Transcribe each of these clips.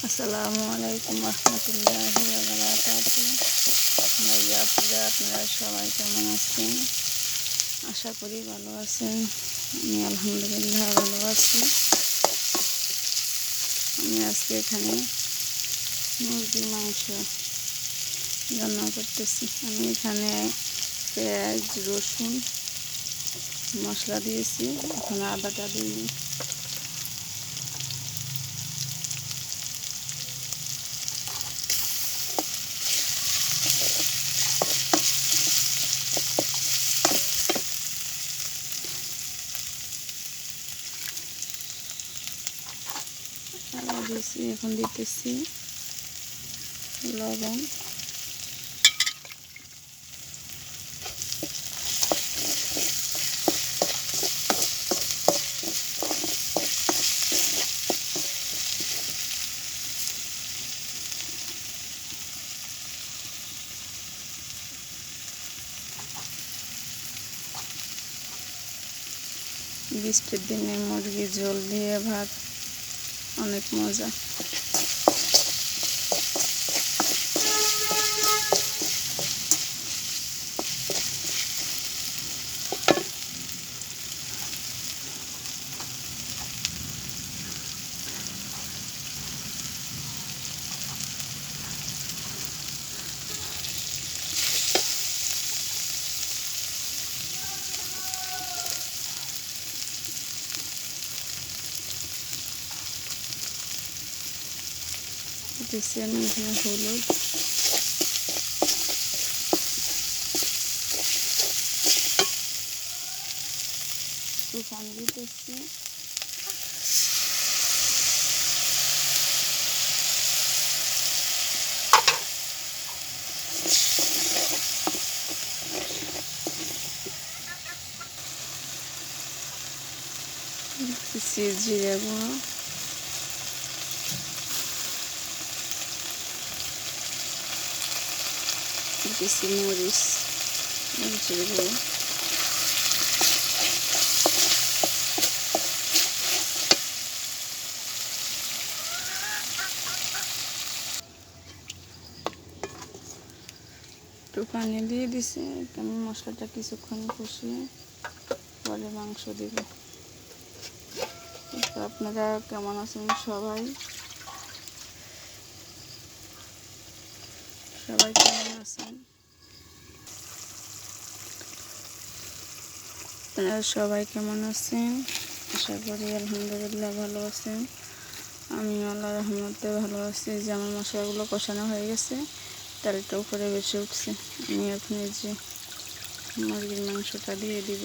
আসসালামু আলাইকুম রহমতুল্লাহি ওয়া বারাকাতুহু। ভাইয়া আপুরা, আপনারা সবাই কেমন আছেন? আশা করি ভালো আছেন। আমি আলহামদুলিল্লাহ ভালো আছি। আমি আজকে এখানে মুরগির মাংস রান্না করতেছি। আমি এখানে পেঁয়াজ, রসুন, মশলা দিয়েছি। এখন আদাটা দিই। দিয়েছি, এখন দিতেছি লবণ, বৃষ্টির দিনে মুরগির ঝোল দিয়ে ভাত অনেক মজা। দিতেছি আমি এখানে হলুদ, তুফান দিতেছি, দিতেছি জিরা গুঁড়ো, দিতেছি মরিচের গুঁড়ো, একটু পানি দিয়ে দিছি। আমি মশলাটা কিছুক্ষণ কষিয়ে পরে মাংস দেব। তো আপনারা কেমন আছেন? সবাই কেমন আছেন? আপনারা সবাই কেমন আছেন? আশা করি আলহামদুলিল্লাহ ভালো আছেন। আমি আল্লাহর রহমতে ভালো আছি। যে আমার মশলাগুলো কষানো হয়ে গেছে, তেলটা উপরে বেশি উঠছে। আমি এখন এই যে মুরগির মাংসটা দিয়ে দিব।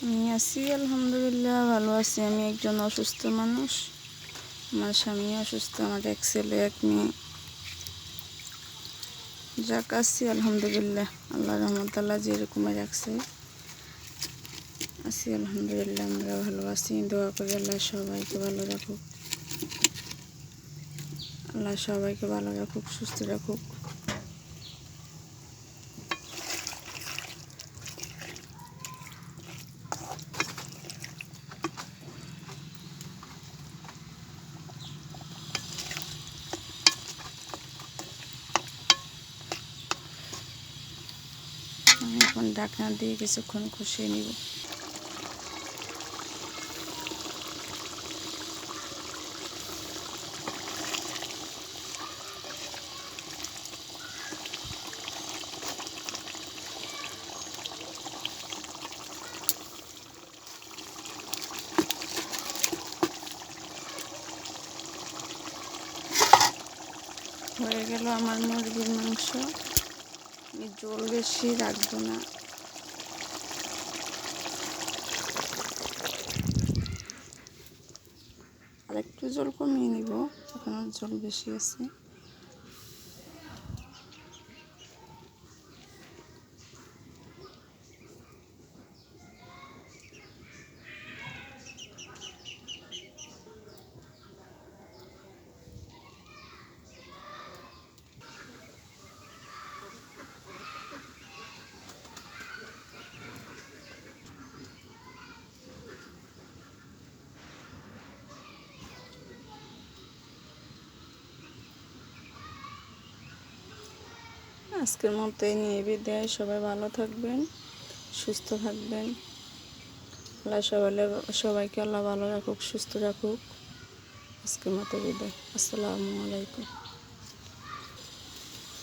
আমি আছি আলহামদুলিল্লাহ ভালো আছি। আমি একজন অসুস্থ মানুষ, আমার স্বামী অসুস্থ, আমার এক ছেলে এক মেয়ে। যাক আছি আলহামদুলিল্লাহ, আল্লাহ রহমতাল্লাহ যেরকমই রাখছে আছি আলহামদুলিল্লাহ। আমরা ভালো আছি। দোয়া করি আল্লাহ সবাইকে ভালো রাখুক, আল্লাহ সবাইকে ভালো রাখুক, সুস্থ রাখুক। আমি এখন ঢাকনা দিয়ে কিছুক্ষণ কষিয়ে নিব। হয়ে গেল আমার মুরগির মাংস। আমি ঝোল বেশি রাখবো না, আর একটু ঝোল কমিয়ে নিব, এখন আর ঝোল বেশি আছে। আজকের মতো এই নিয়ে বিদায়। সবাই ভালো থাকবেন, সুস্থ থাকবেন। আল্লাহ সবাইকে আল্লাহ ভালো রাখুক, সুস্থ রাখুক। আজকের মতো বিদায়। আসসালামু আলাইকুম।